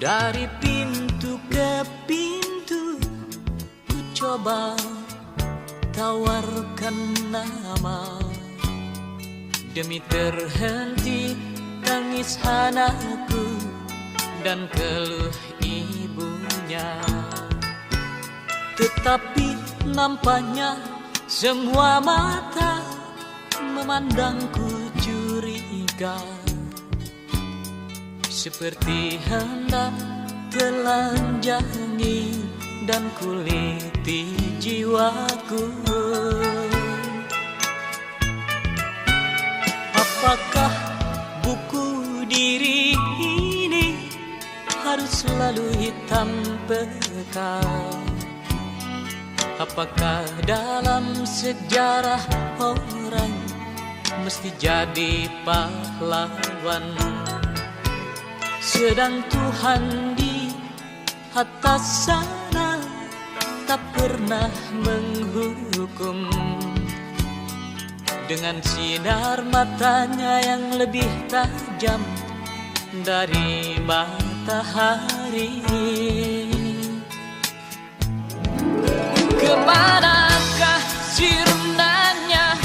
Dari pintu ke pintu ku coba tawarkan nama, demi terhenti tangis anakku dan keluh ibunya. Tetapi nampaknya semua mata memandangku curiga, seperti hendak telanjangi dan kuliti jiwaku. Apakah buku diri ini harus selalu hitam pekat? Apakah dalam sejarah orang mesti jadi pahlawan? Sedang Tuhan di atas sana tak pernah menghukum, dengan sinar matanya yang lebih tajam dari matahari. Kemanakah sirnanya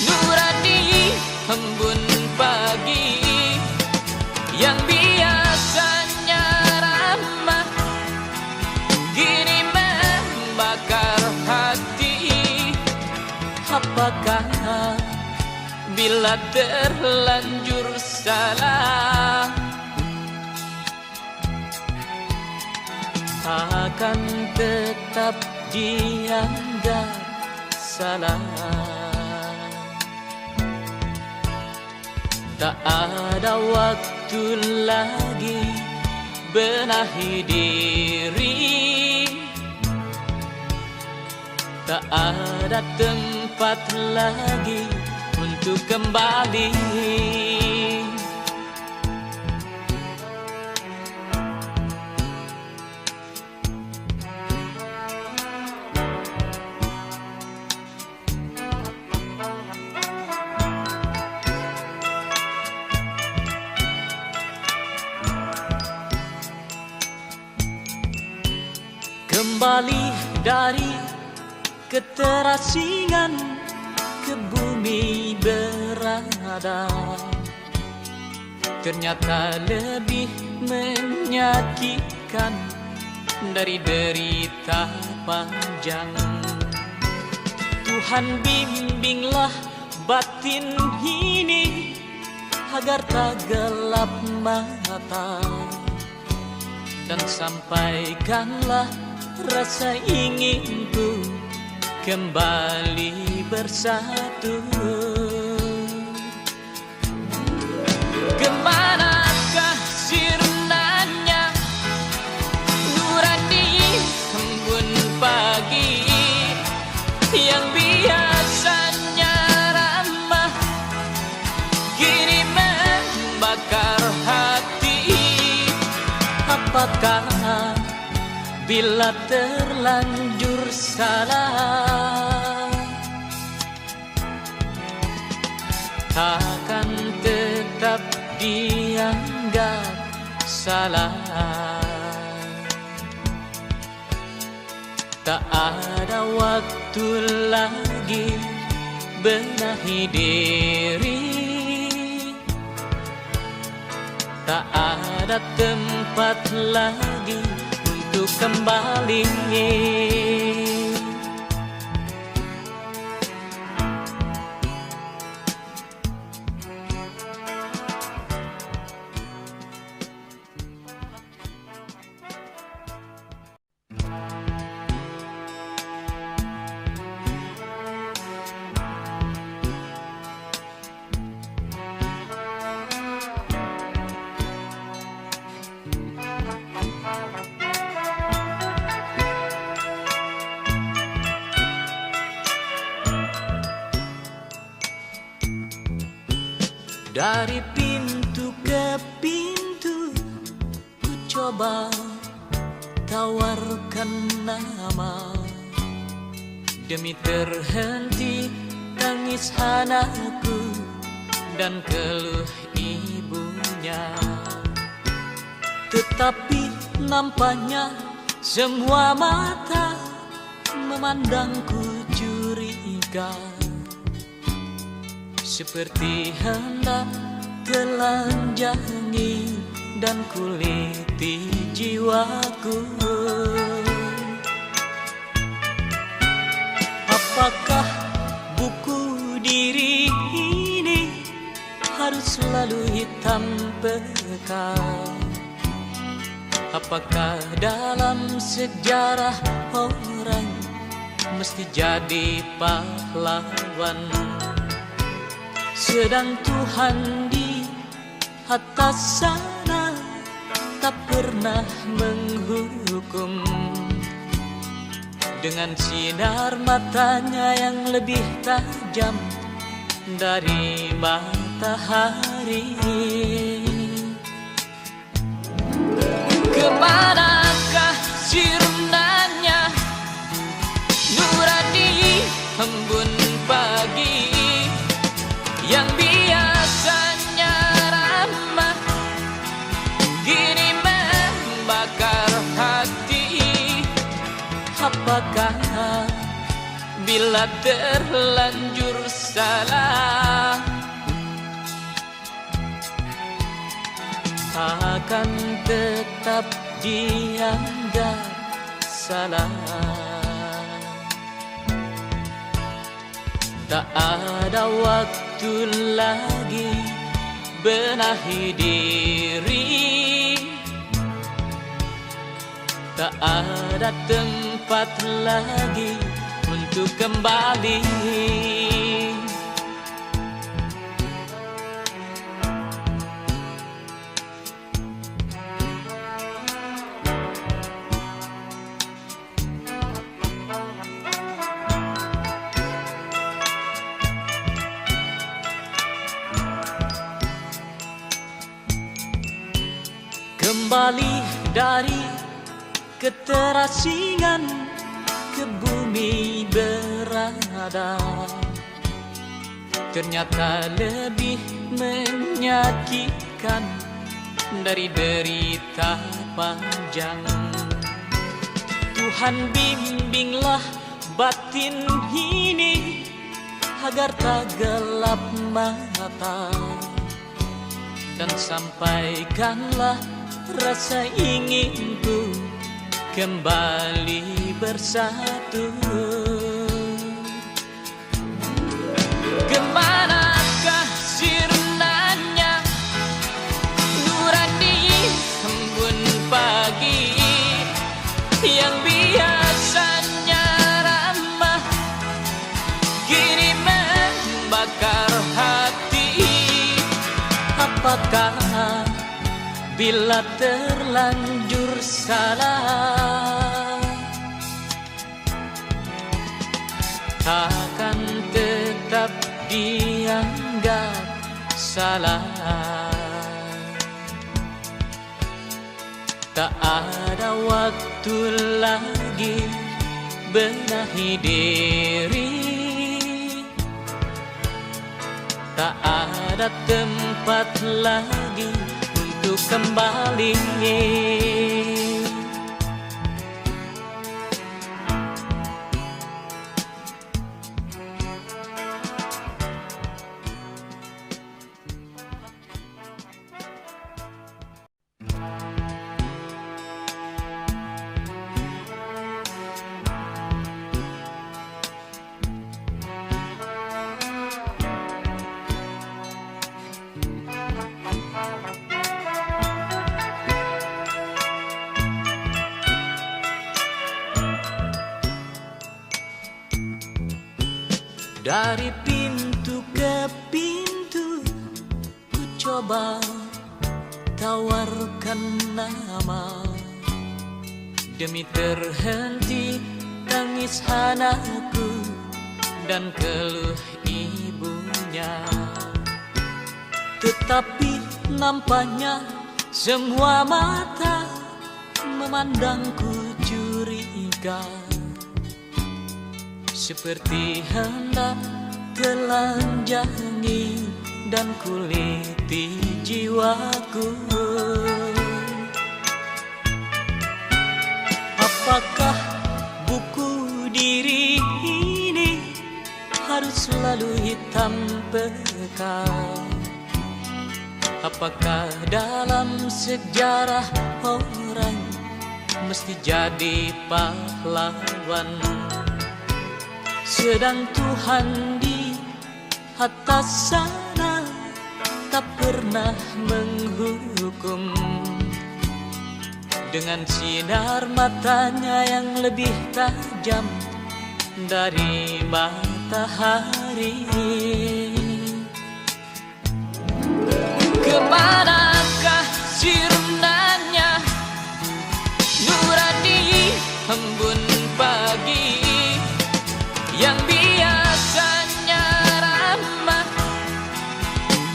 nurani embun pagi yang biasanya ramah, kini membakar hati? Apakah bila terlanjur salah akan tetap dianggap salah? Tak ada waktu lagi benahi diri, tak ada tempat lagi untuk kembali. Kembali dari keterasingan ke bumi berada, ternyata lebih menyakitkan dari derita panjang. Tuhan bimbinglah batin ini agar tak gelap mata, dan sampaikanlah rasa inginku kembali bersatu. Kemanakah sirnanya nurani embun pagi yang biasanya ramah, kini membakar hati? Apakah bila terlanjur salah akan tetap dianggap salah? Tak ada waktu lagi benahi diri, tak ada tempat lagi untuk kembali. Dari pintu ke pintu ku coba tawarkan nama, demi terhenti tangis anakku dan keluh ibunya. Tetapi nampaknya semua mata memandangku curiga, seperti hendak telanjangi dan kuliti jiwaku. Apakah buku diri ini harus selalu hitam pekat? Apakah dalam sejarah orang mesti jadi pahlawan? Sedang Tuhan di atas sana tak pernah menghukum, dengan sinar matanya yang lebih tajam dari matahari. Kemanakah sirnanya nurani embun pagi yang biasanya ramah, kini membakar hati? Apakah bila terlanjur salah akan tetap dianggap salah? Tak ada waktu lagi benahi diri, tak ada tempat lagi untuk kembali. Kembali dari keterasingan ke bumi berada, ternyata lebih menyakitkan dari derita panjang. Tuhan bimbinglah batin ini agar tak gelap mata, dan sampaikanlah rasa inginku kembali bersatu. Kemanakah sirnanya nurani embun pagi yang biasanya ramah, kini membakar hati? Apakah bila terlanjur salah akan tetap dianggap salah? Tak ada waktu lagi benahi diri, tak ada tempat lagi untuk kembali. Dari pintu ke pintu ku coba tawarkan nama, demi terhenti tangis anakku dan keluh ibunya. Tetapi nampaknya semua mata memandangku curiga, seperti hendak telanjangi dan kuliti jiwaku. Apakah buku diri ini harus selalu hitam pekat? Apakah dalam sejarah orang mesti jadi pahlawan? Sedang Tuhan di atas sana tak pernah menghukum, dengan sinar matanya yang lebih tajam dari matahari. Kemanakah sirnanya nurani embun pagi yang biasanya ramah,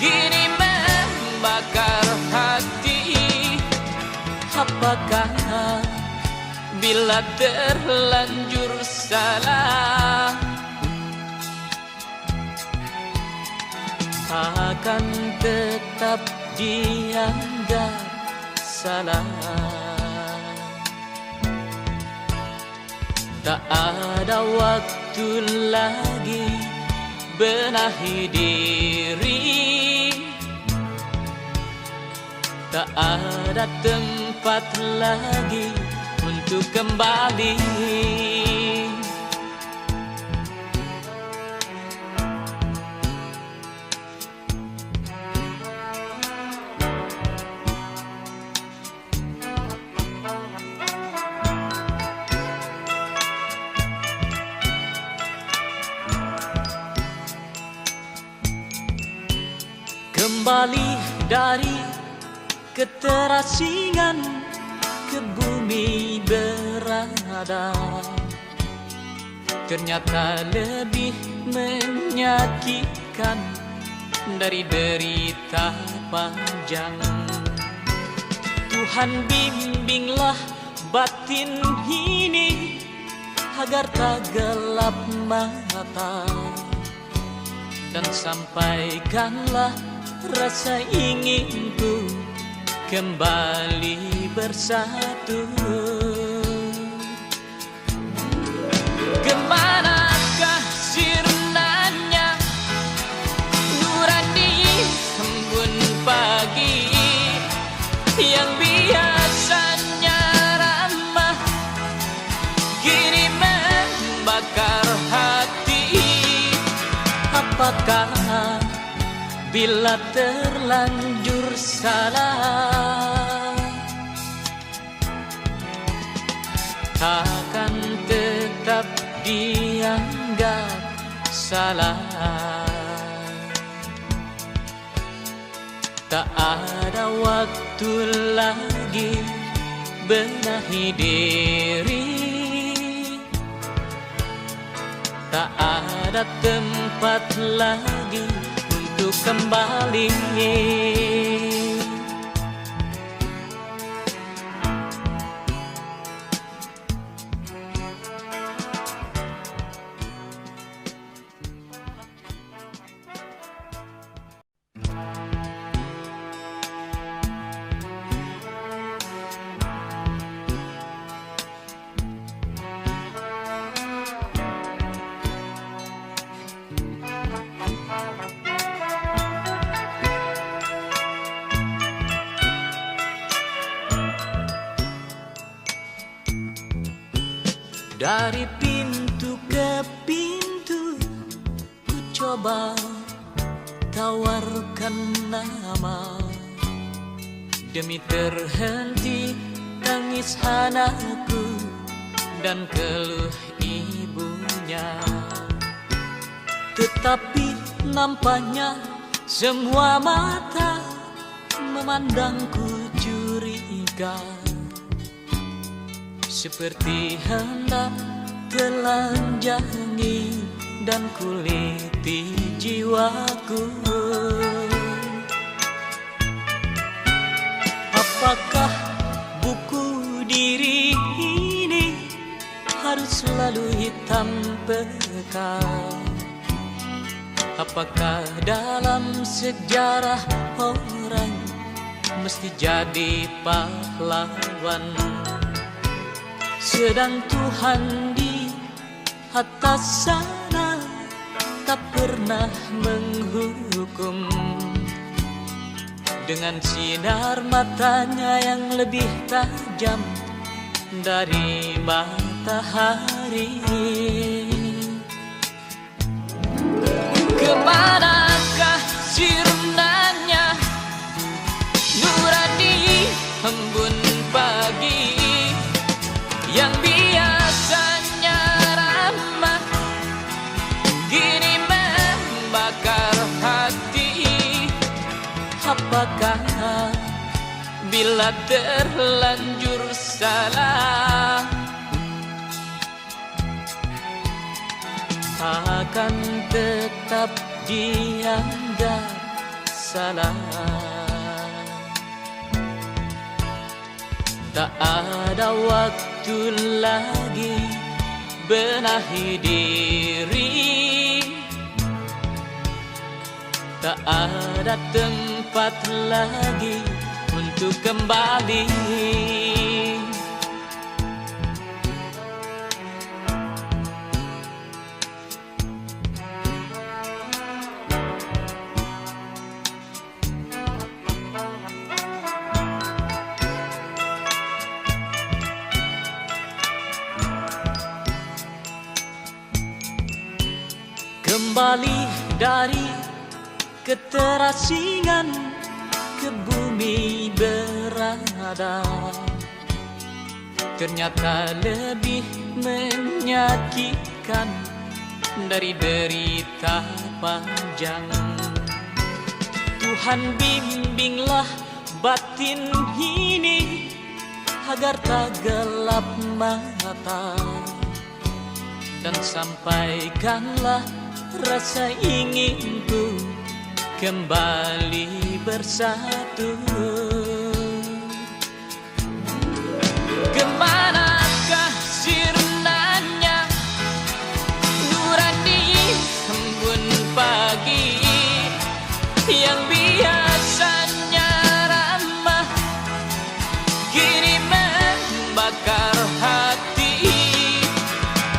kini membakar hati? Apakah bila terlanjur salah akan tetap dianggap salah? Tak ada waktu lagi benahi diri, tak ada tempat lagi untuk kembali. Kembali dari keterasingan ke bumi berada, ternyata lebih menyakitkan dari derita panjang. Tuhan bimbinglah batin ini agar tak gelap mata, dan sampaikanlah rasa inginku kembali bersatu. Kemanakah sirnanya nurani embun pagi yang biasanya ramah, kini membakar hati? Apakah bila terlanjur salah akan tetap dianggap salah? Tak ada waktu lagi benahi diri, tak ada tempat lagi untuk kembali. Dari pintu ke pintu ku coba tawarkan nama, demi terhenti tangis anakku dan keluh ibunya. Tetapi nampaknya semua mata memandangku curiga, seperti hendak telanjangi dan kuliti jiwaku. Apakah buku diri ini harus selalu hitam pekat? Apakah dalam sejarah orang mesti jadi pahlawan? Sedang Tuhan di atas sana tak pernah menghukum. Dengan sinar matanya yang lebih tajam dari matahari. Kemanakah sirnanya nurani embun pagi yang biasanya ramah kini membakar hati? Apakah bila terlanjur salah akan tetap dianggap salah? Tak ada waktu lagi benahi diri, tak ada tempat lagi untuk kembali. Kembali dari keterasingan ke bumi berada, ternyata lebih menyakitkan dari derita panjang. Tuhan bimbinglah batin ini agar tak gelap mata, dan sampaikanlah rasa inginku kembali bersatu. Kemanakah sirnanya nurani embun pagi yang biasanya ramah kini membakar hati?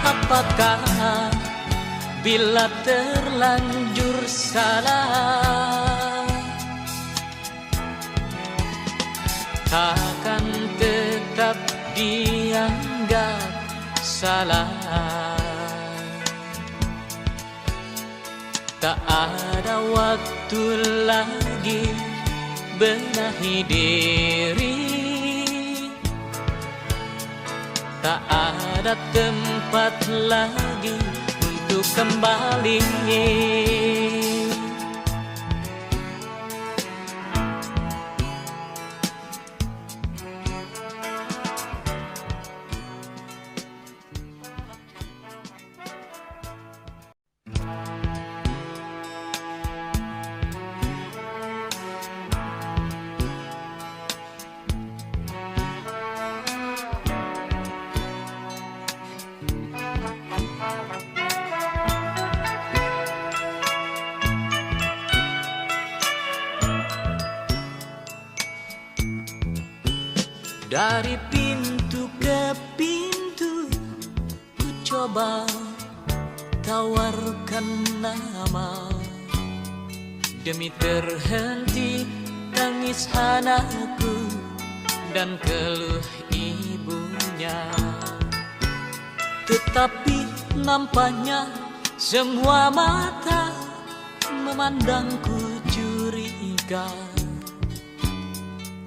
Apakah bila terlanjur salah takkan tetap dianggap salah? Tak ada waktu lagi benahi diri, tak ada tempat lagi untuk kembali. Dari pintu ke pintu ku coba tawarkan nama, demi terhenti tangis anakku dan keluh ibunya. Tetapi nampaknya semua mata memandangku curiga,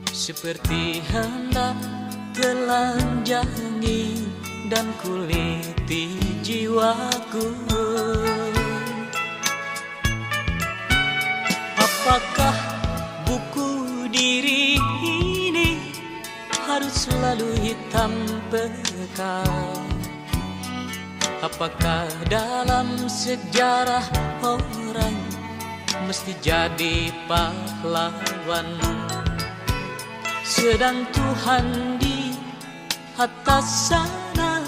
seperti hendak telanjangi dan kuliti jiwaku. Apakah buku diri ini harus selalu hitam pekat? Apakah dalam sejarah orang mesti jadi pahlawan? Sedang Tuhan di atas sana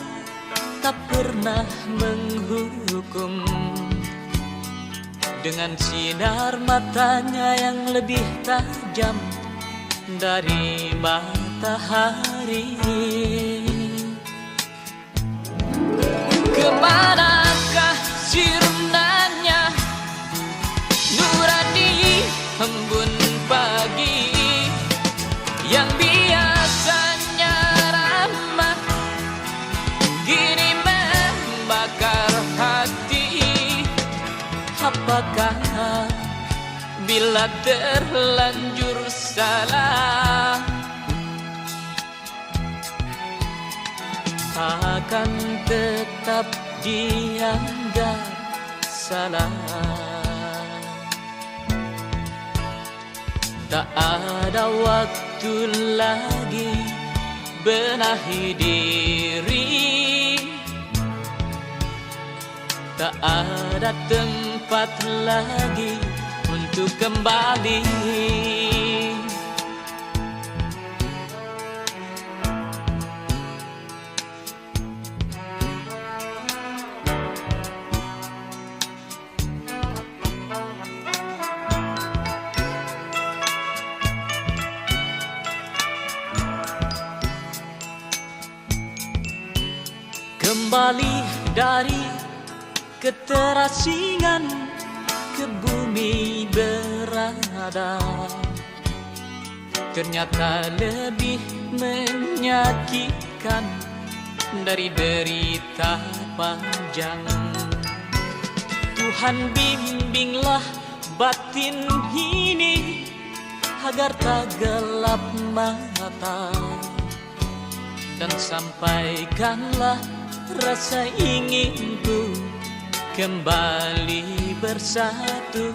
tak pernah menghukum. Dengan sinar matanya yang lebih tajam dari matahari. Kemanakah sirnanya nurani embun pagi yang biasanya ramah kini membakar hati? Apakah bila terlanjur salah akan tetap dianggap salah? Tak ada waktu lagi benahi diri, tak ada tempat lagi untuk kembali. Kembali dari keterasingan ke bumi berada, ternyata lebih menyakitkan dari derita panjang. Tuhan bimbinglah batin ini agar tak gelap mata, dan sampaikanlah rasa inginku kembali bersatu.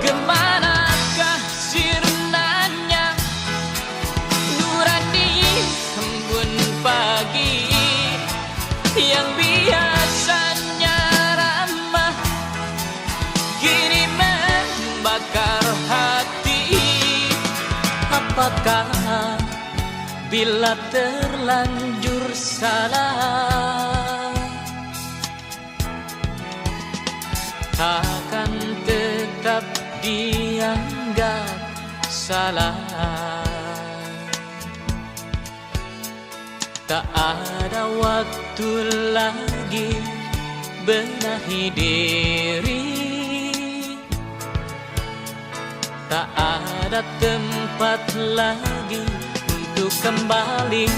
Kemanakah sirnanya nurani embun pagi yang biasanya ramah kini membakar hati? Apakah bila terlanjur salah akan tetap dianggap salah? Tak ada waktu lagi benahi diri, tak ada tempat lagi untuk kembali.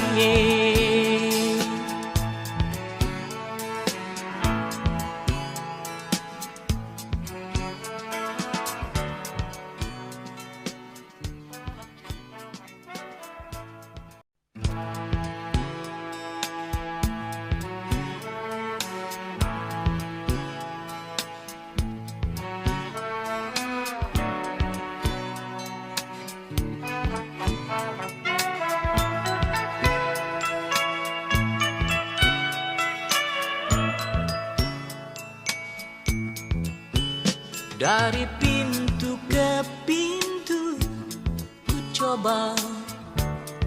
Dari pintu ke pintu ku coba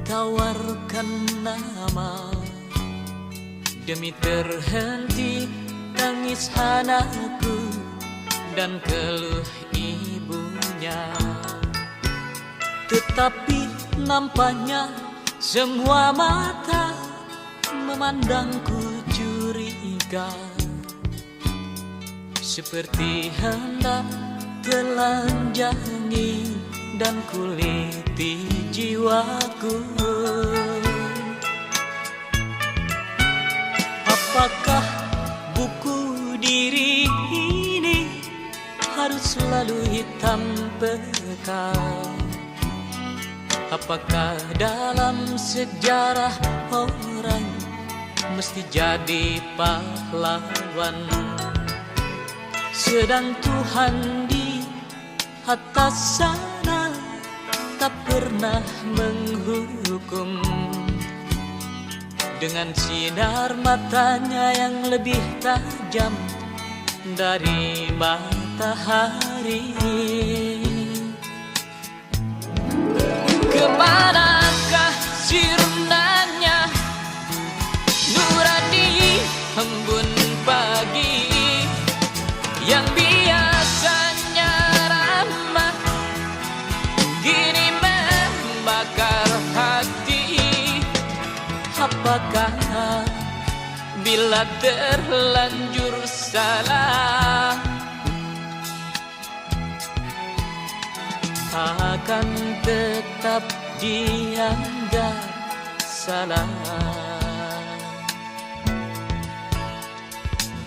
tawarkan nama, demi terhenti tangis anakku dan keluh ibunya. Tetapi nampaknya semua mata memandangku curiga, seperti hendak telanjangi dan kuliti jiwaku. Apakah buku diri ini harus selalu hitam pekat? Apakah dalam sejarah orang mesti jadi pahlawan, sedang Tuhan di atas sana tak pernah menghukum? Dengan sinar matanya yang lebih tajam dari matahari, kemanakah sirnanya nurani embun pagi yang biasanya ramah kini membakar hati? Apakah bila terlanjur salah, akan tetap dianggap salah.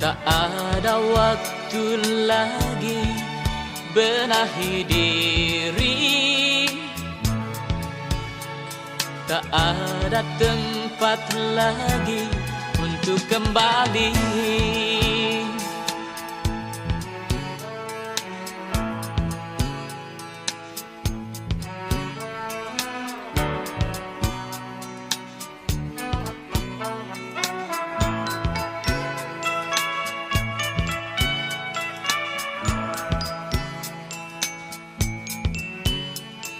Tak ada waktu lagi benahi diri, tak ada tempat lagi untuk kembali.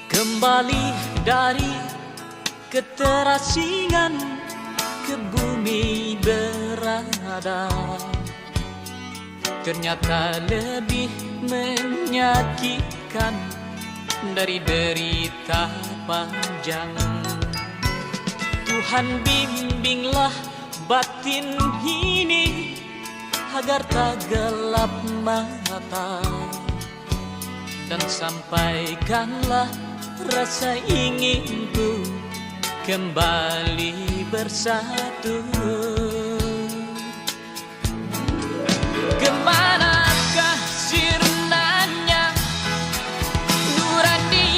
Kembali dari keterasingan ke bumi berada, ternyata lebih menyakitkan dari derita panjang. Tuhan bimbinglah batin ini agar tak gelap mata, dan sampaikanlah rasa inginku kembali bersatu. Kemanakah sirnanya nurani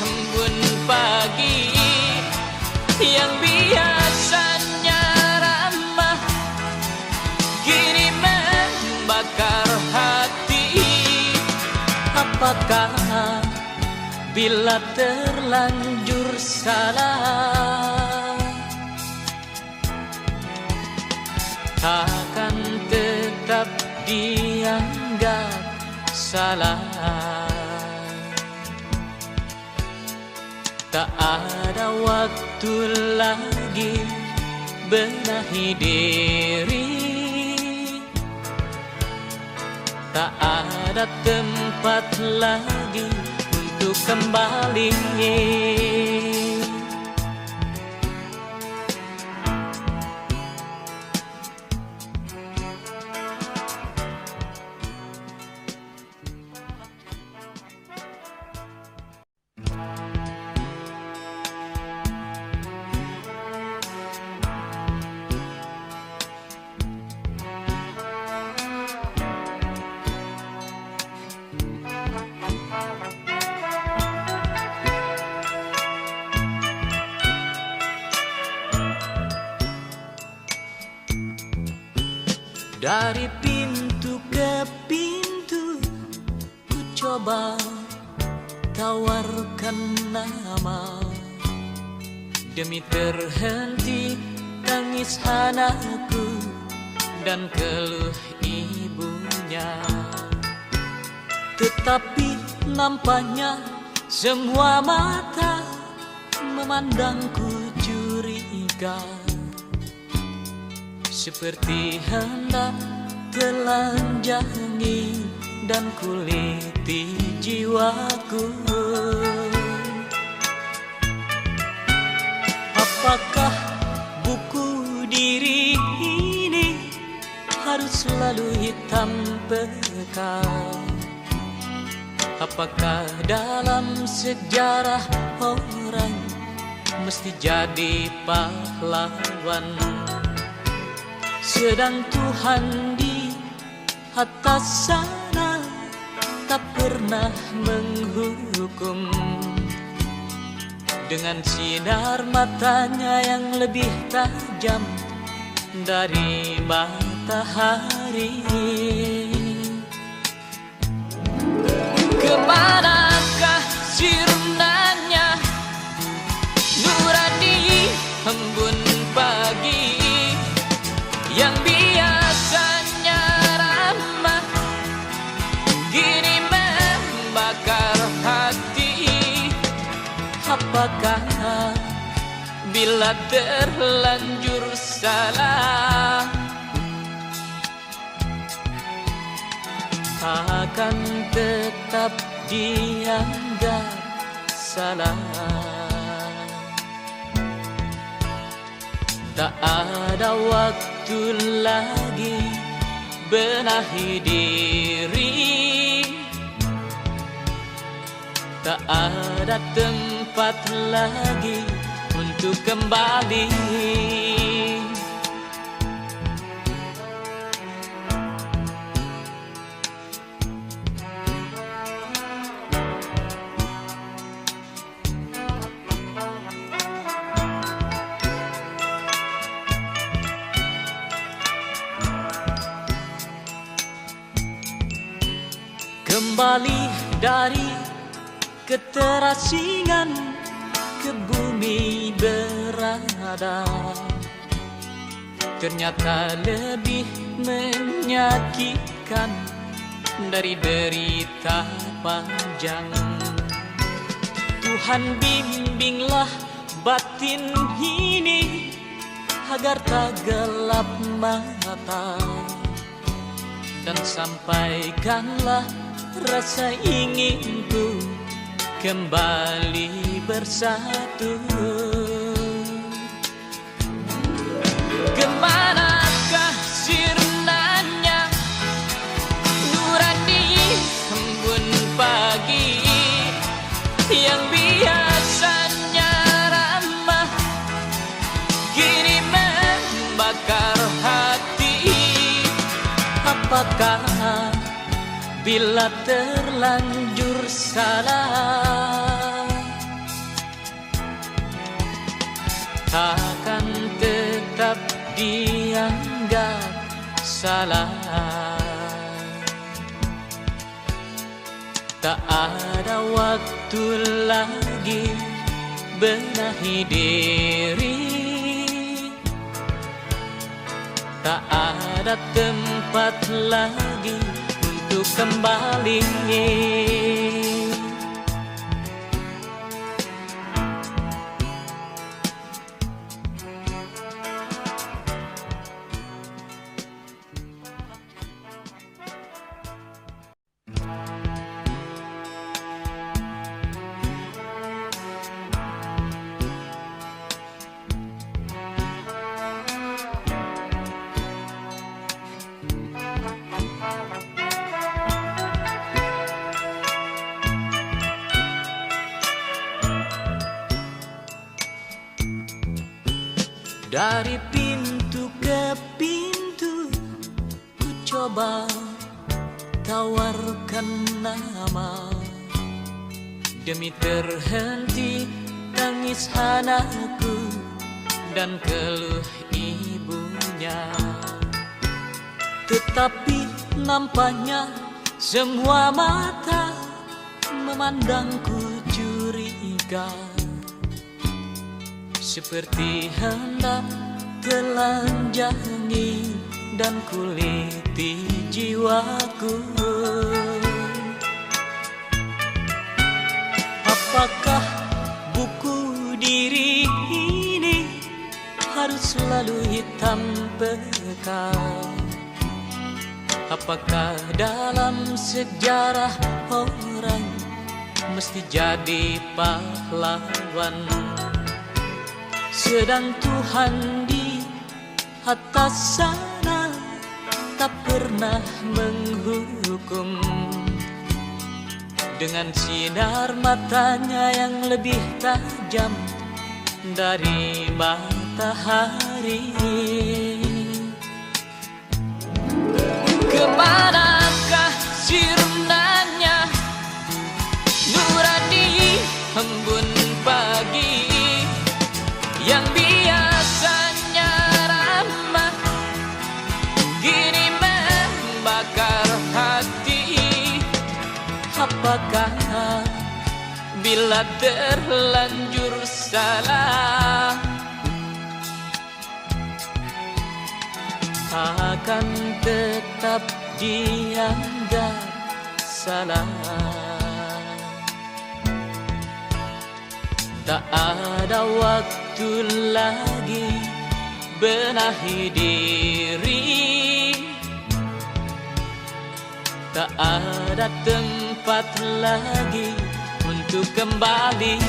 embun pagi yang biasanya ramah, kini membakar hati? Apakah bila terlanjur salah, akan tetap dianggap salah? Tak ada waktu lagi benahi diri, tak ada tempat lagi untuk kembali. Dari pintu ke pintu ku coba tawarkan nama, demi terhenti tangis anakku dan keluh ibunya. Tetapi nampaknya semua mata memandangku curiga, seperti hendak telanjangi dan kuliti jiwaku. Apakah buku diri ini harus selalu hitam pekat? Apakah dalam sejarah orang mesti jadi pahlawan, sedang Tuhan di atas sana tak pernah menghukum? Dengan sinar matanya yang lebih tajam dari matahari, kemanakah sirnanya nurani embun pagi yang biasanya ramah, kini membakar hati? Apakah bila terlanjur salah, akan tetap dianggap salah? Tak ada waktu waktu lagi benahi diri. Tak ada tempat lagi untuk kembali. Kembali dari keterasingan ke bumi berada, ternyata lebih menyakitkan dari derita panjang. Tuhan bimbinglah batin ini agar tak gelap mata, dan sampaikanlah rasa inginku kembali bersatu. Kemanakah sirnanya nurani embun pagi yang biasanya ramah, kini membakar hati. Apakah bila terlanjur salah, takkan tetap dianggap salah? Tak ada waktu lagi benahi diri. Tak ada tempat lagi untuk kembali. Dari pintu ke pintu ku coba tawarkan nama, demi terhenti tangis anakku dan keluh ibunya. Tetapi nampaknya semua mata memandangku curiga, seperti hendak telanjangi dan kuliti jiwaku. Apakah buku diri ini harus selalu hitam pekat? Apakah dalam sejarah orang mesti jadi pahlawan, sedang Tuhan di atas sana tak pernah menghukum? Dengan sinar matanya yang lebih tajam dari matahari, kemanakah sirnanya nurani embun pagi yang biasanya ramah, kini membakar hati? Apakah bila terlanjur salah, akan tetap dianggap salah? Tak ada waktu lagi benahi diri. Tak ada tempat lagi untuk kembali.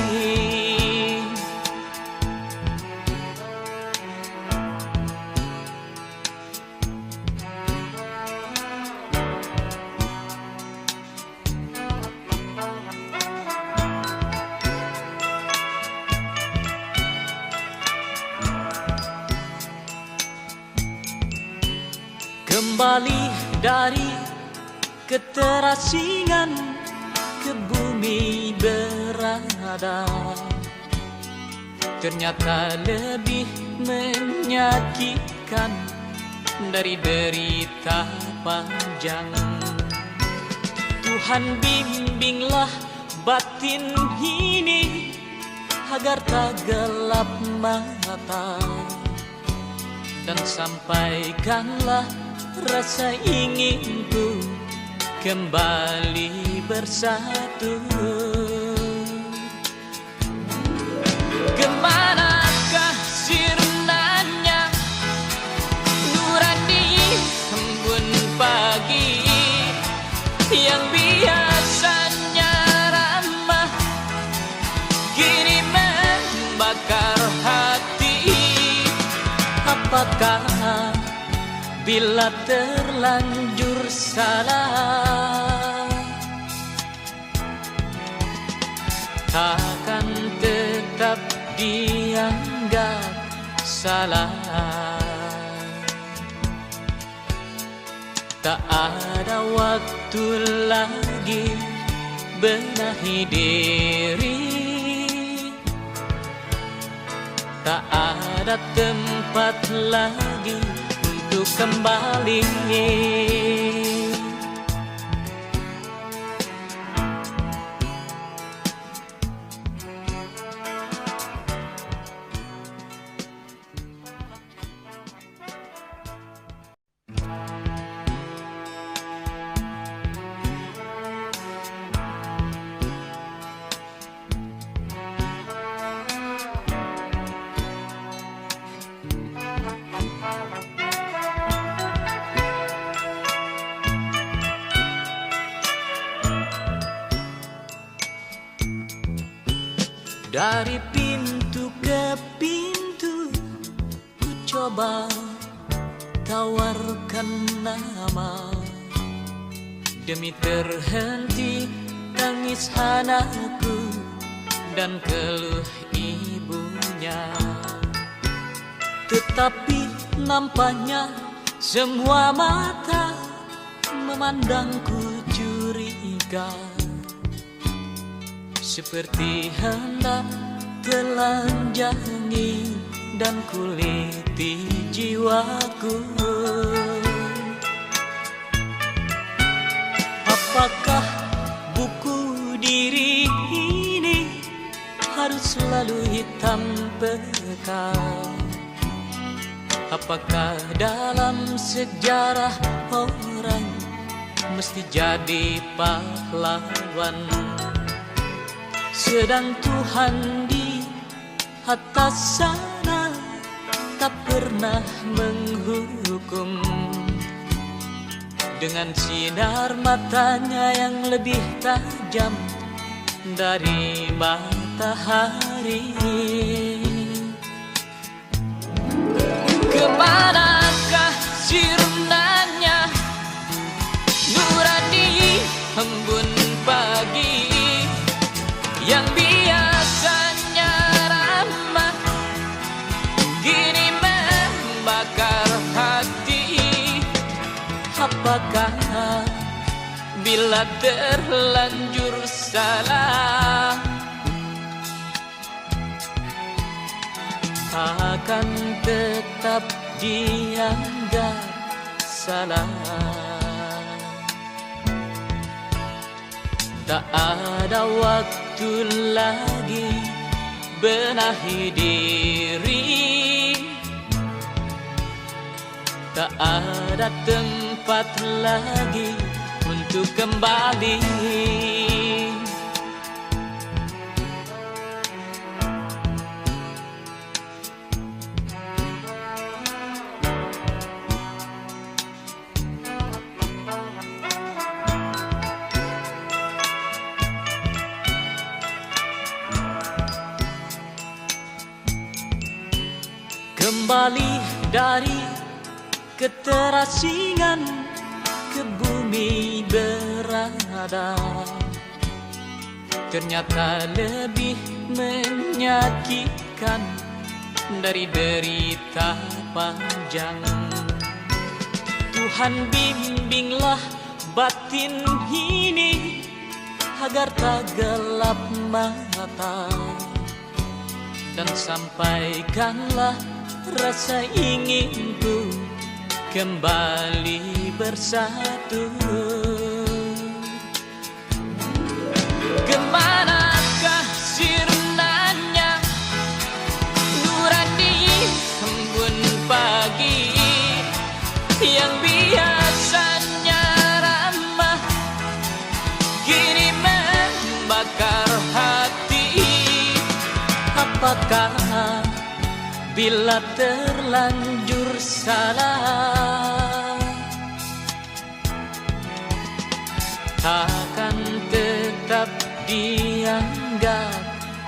Kembali dari keterasingan ke bumi berada, ternyata lebih menyakitkan dari derita panjang. Tuhan bimbinglah batin ini agar tak gelap mata, dan sampaikanlah rasa inginku kembali bersatu. Kemanakah sirnanya nurani embun pagi yang biasanya ramah, kini membakar hati. Apakah bila terlanjur salah, takkan tetap dianggap salah? Tak ada waktu lagi benahi diri, tak ada tempat lagi untuk kembali. Dari pintu ke pintu ku coba tawarkan nama, demi terhenti tangis anakku dan keluh ibunya. Tetapi nampaknya semua mata memandangku curiga, seperti hendak telanjangi dan kuliti jiwaku. Apakah buku diri ini harus selalu hitam pekat? Apakah dalam sejarah orang mesti jadi pahlawan, sedang Tuhan di atas sana tak pernah menghukum? Dengan sinar matanya yang lebih tajam dari matahari, kemanakah sirnanya nurani embun pagi yang biasanya ramah, kini membakar hati? Apakah bila terlanjur salah, akan tetap dianggap salah? Tak ada waktu lagi benahi diri, tak ada tempat lagi untuk kembali. Kembali dari keterasingan ke bumi berada, ternyata lebih menyakitkan dari derita panjang. Tuhan bimbinglah batin ini agar tak gelap mata, dan sampaikanlah rasa inginku kembali bersatu. Kemanakah sirnanya nurani embun pagi yang biasanya ramah, kini membakar hati. Apakah bila terlanjur salah takkan tetap dianggap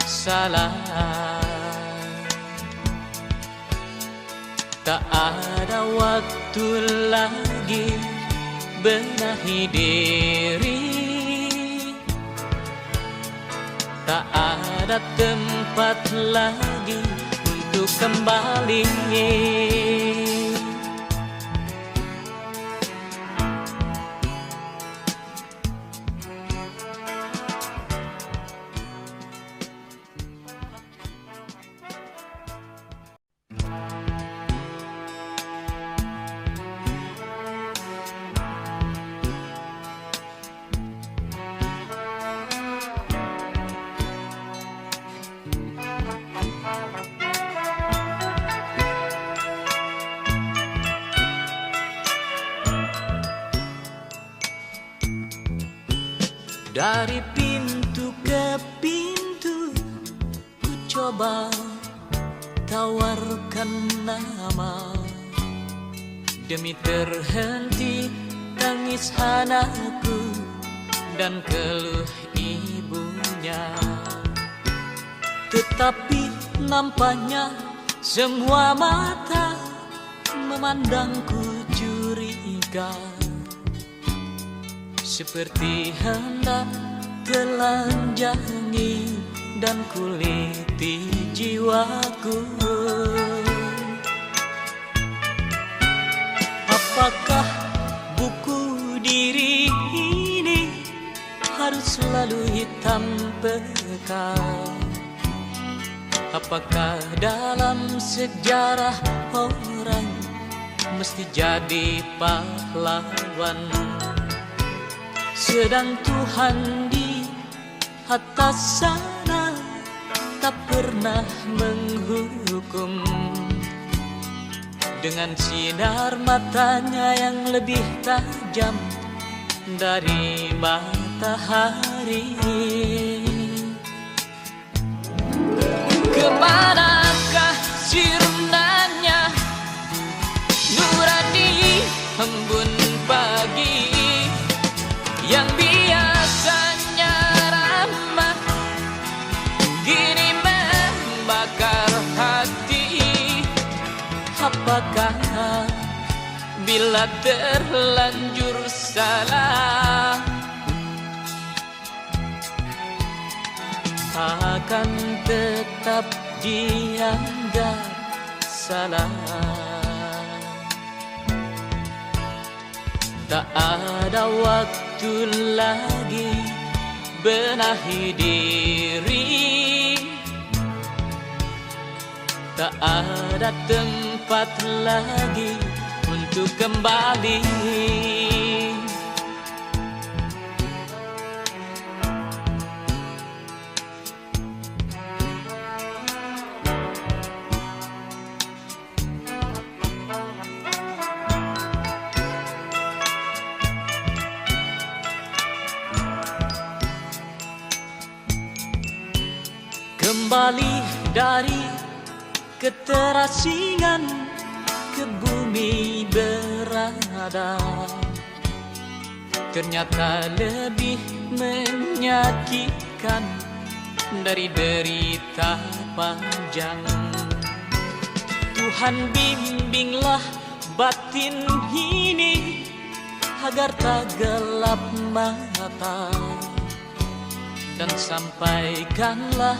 salah? Tak ada waktu lagi benahi diri, tak ada tempat lagi untuk kembali. Dari pintu ke pintu ku coba tawarkan nama, demi terhenti tangis anakku dan keluh ibunya. Tetapi nampaknya semua mata memandangku curiga, seperti hendak telanjangi dan kuliti jiwaku. Apakah buku diri ini harus selalu hitam pekat? Apakah dalam sejarah orang mesti jadi pahlawan, sedang Tuhan di atas sana tak pernah menghukum? Dengan sinar matanya yang lebih tajam dari matahari, kemanakah sirnanya nurani embun pagi yang biasanya ramah, kini membakar hati? Apakah bila terlanjur salah akan tetap dianggap salah? Tak ada waktu lagi benahi diri, tak ada tempat lagi untuk kembali. Kembali dari keterasingan ke bumi berada, ternyata lebih menyakitkan dari derita panjang. Tuhan bimbinglah batin ini agar tak gelap mata, dan sampaikanlah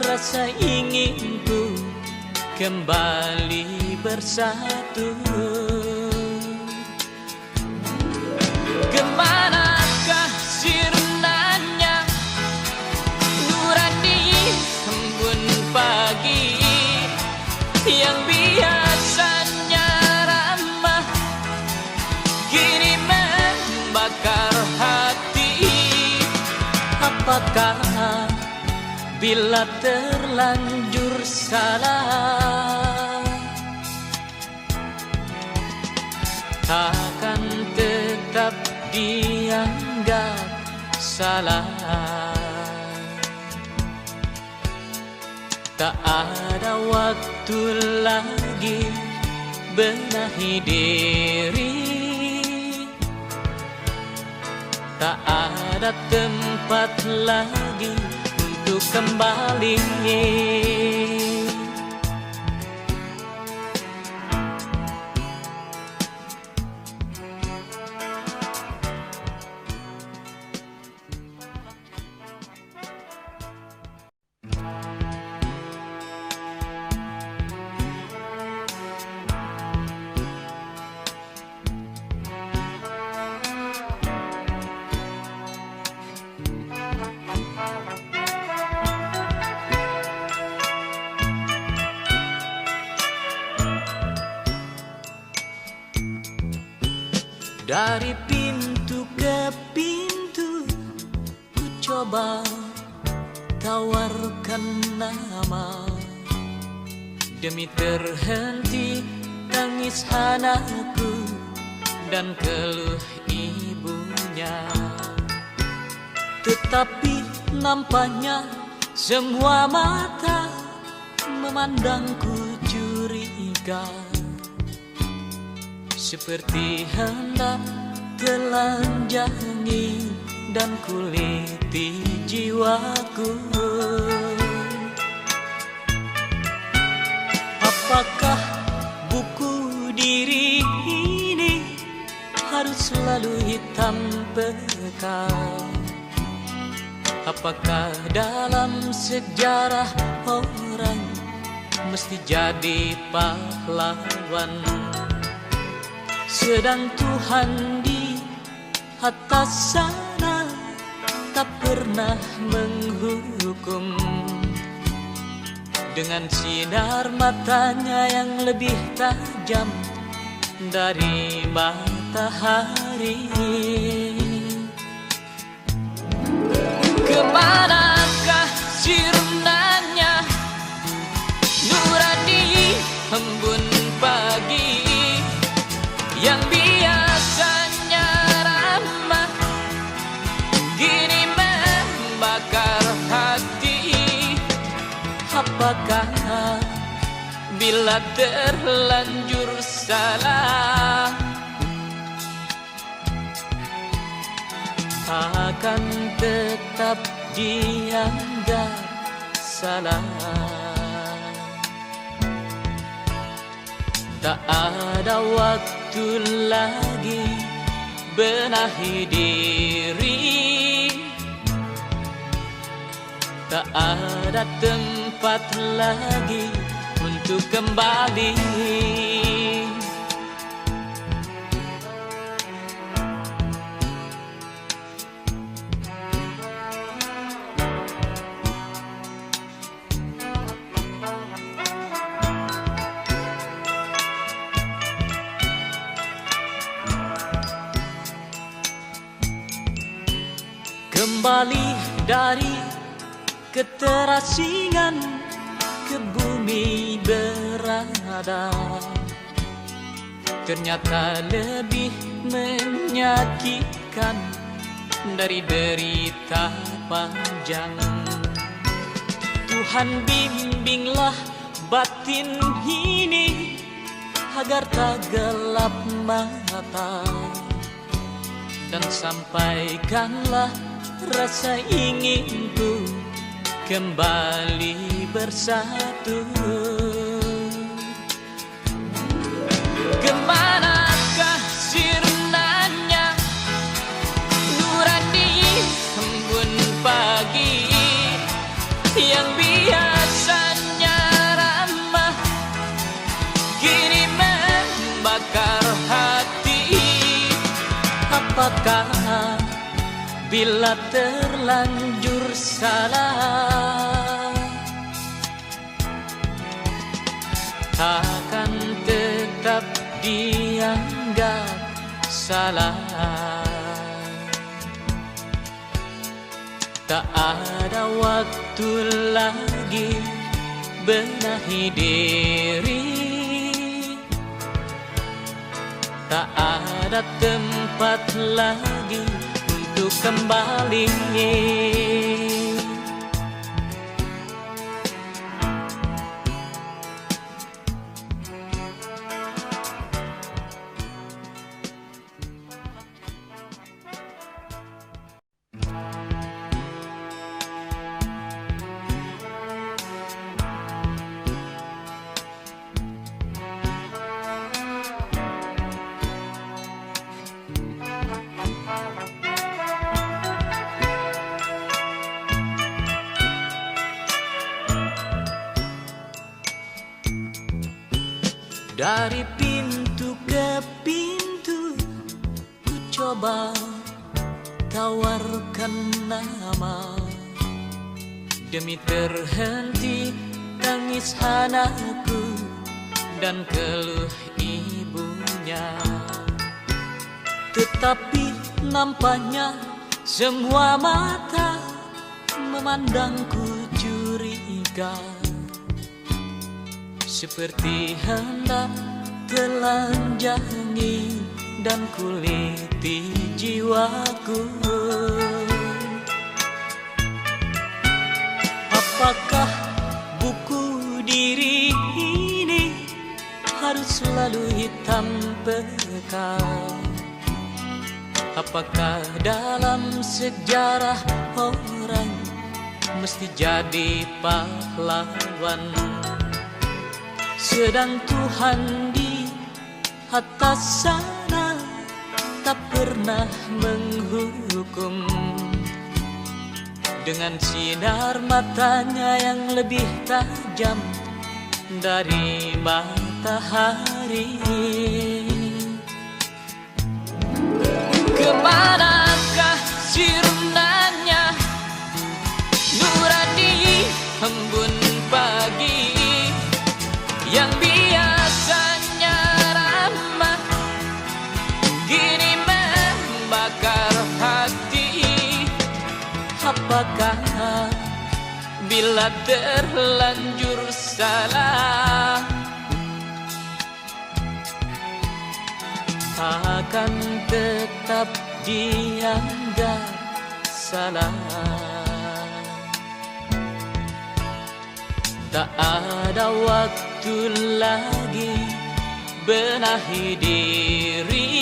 rasa inginku kembali bersatu. bila terlanjur salah, takkan tetap dianggap salah. Tak ada waktu lagi benahi diri, tak ada tempat lagi untuk kembali. Dari pintu ke pintu ku coba tawarkan nama, demi terhenti tangis anakku dan keluh ibunya. Tetapi nampaknya semua mata memandangku curiga, seperti hendak telanjangi dan kuliti jiwaku. Apakah buku diri ini harus selalu hitam pekat? Apakah dalam sejarah orang mesti jadi pahlawan? Sedang Tuhan di atas sana tak pernah menghukum, dengan sinar matanya yang lebih tajam dari matahari. Kemanakah sirnanya nurani embun pagi yang biasanya ramah, kini membakar hati? Apakah bila terlanjur salah, akan tetap dianggap salah? Tak ada waktu lagi benahi diri, tak ada tempat lagi untuk kembali. Kembali dari keterasingan ke bumi berada, ternyata lebih menyakitkan dari derita panjang. Tuhan bimbinglah batin ini agar tak gelap mata, dan sampaikanlah rasa inginku kembali bersatu. Kemanakah sirnanya nurani embun pagi yang biasanya ramah, kini membakar hati? Apakah bila terlanjur salah, akan tetap dianggap salah? Tak ada waktu lagi benahi diri, tak ada tempat lagi untuk kembali. Dari pintu ke pintu ku coba tawarkan nama, demi terhenti tangis anakku dan keluh ibunya. Tetapi nampaknya semua mata memandangku curiga, seperti hendak telanjangi dan kuliti jiwaku. Apakah buku diri ini harus selalu hitam pekat? Apakah dalam sejarah orang mesti jadi pahlawan? Sedang Tuhan di atas sana tak pernah menghukum, dengan sinar matanya yang lebih tajam dari matahari. Kemanakah sirnanya nurani embun pagi yang biasanya ramah, kini membakar hati? Apakah bila terlanjur salah akan tetap dianggap salah? Tak ada waktu lagi benahi diri,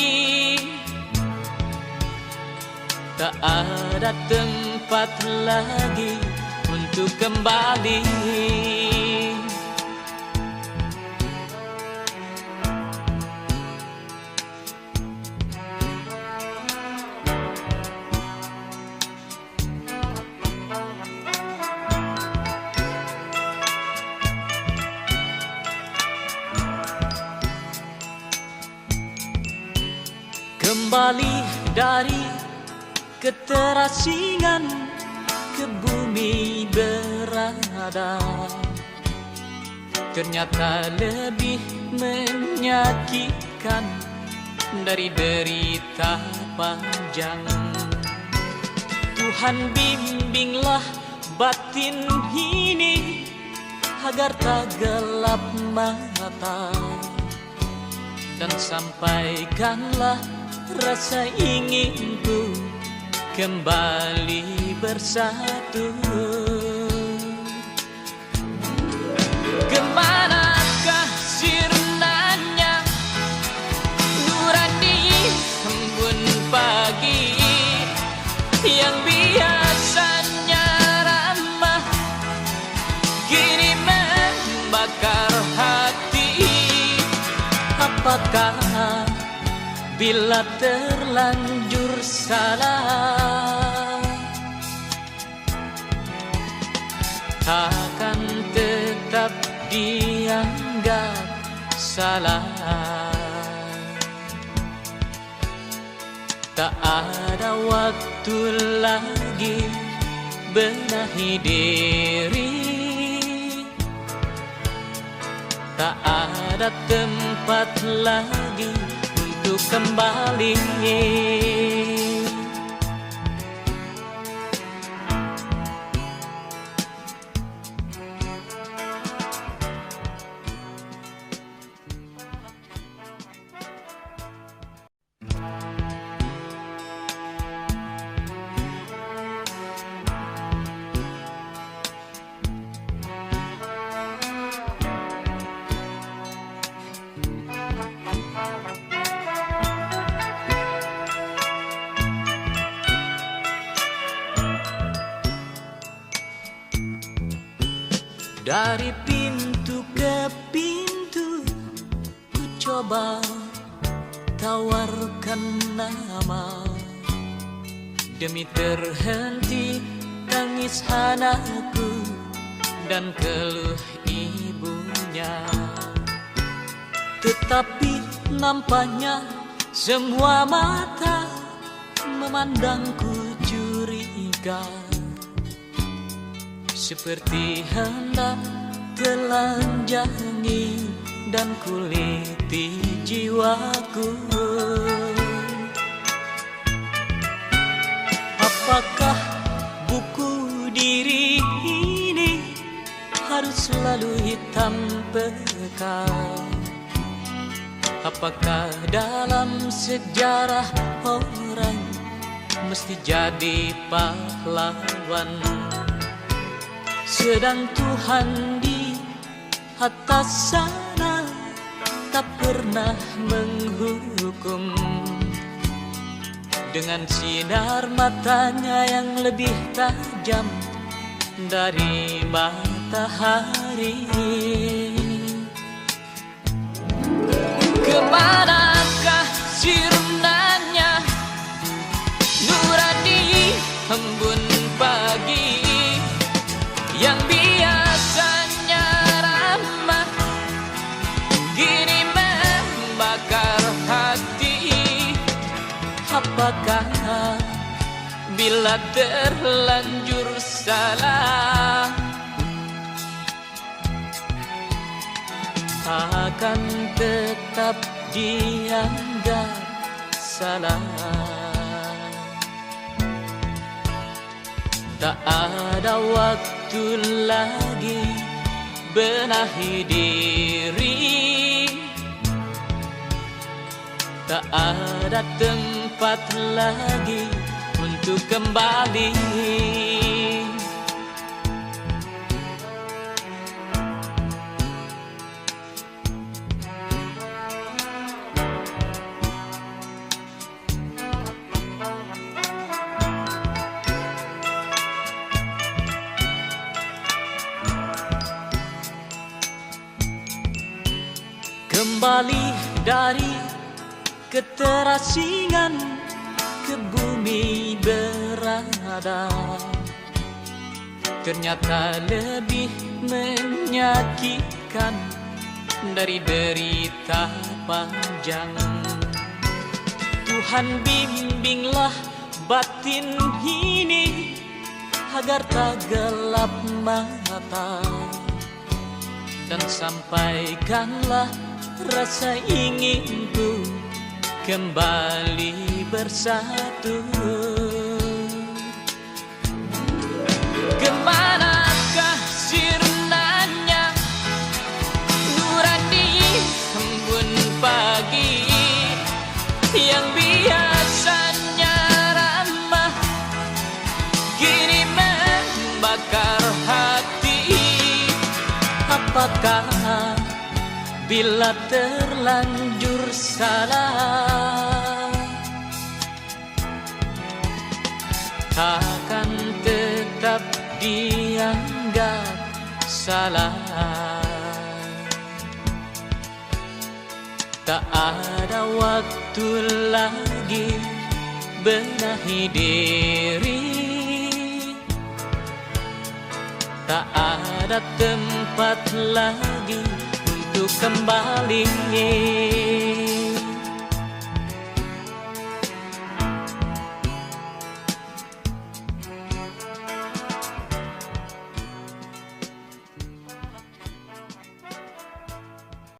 tak ada tempat lagi untuk kembali. Kembali dari keterasingan ke bumi berada, ternyata lebih menyakitkan dari derita panjang. Tuhan bimbinglah batin ini agar tak gelap mata, dan sampaikanlah rasa inginku kembali bersatu. Kemanakah sirnanya nurani embun pagi yang biasanya ramah, kini membakar hati? Apakah bila terlanjur salah akan tetap dianggap salah? Tak ada waktu lagi benahi diri, tak ada tempat lagi untuk kembali. Dari pintu ke pintu ku coba tawarkan nama, demi terhenti tangis anakku dan keluh ibunya. Tetapi nampaknya semua mata memandangku curiga, seperti hendak telanjangi dan kuliti jiwaku. Apakah buku diri ini harus selalu hitam pekat? Apakah dalam sejarah orang mesti jadi pahlawan? Sedang Tuhan di atas sana tak pernah menghukum, dengan sinar matanya yang lebih tajam dari matahari. Kemanakah sirnanya nurani embun pagi yang biasanya ramah, kini membakar hati? Apakah bila terlanjur salah akan tetap dianggap salah? Tak ada waktu lagi benahi diri, tak ada tempat lagi untuk kembali. Kembali dari keterasingan ke bumi berada, ternyata lebih menyakitkan dari derita panjang. Tuhan bimbinglah batin ini agar tak gelap mata, dan sampaikanlah rasa inginku kembali bersatu. Kemanakah sirnanya nurani embun pagi yang biasanya ramah, kini membakar hati? Apakah bila terlanjur salah akan tetap dianggap salah? Tak ada waktu lagi benahi diri, tak ada tempat lagi untuk kembali.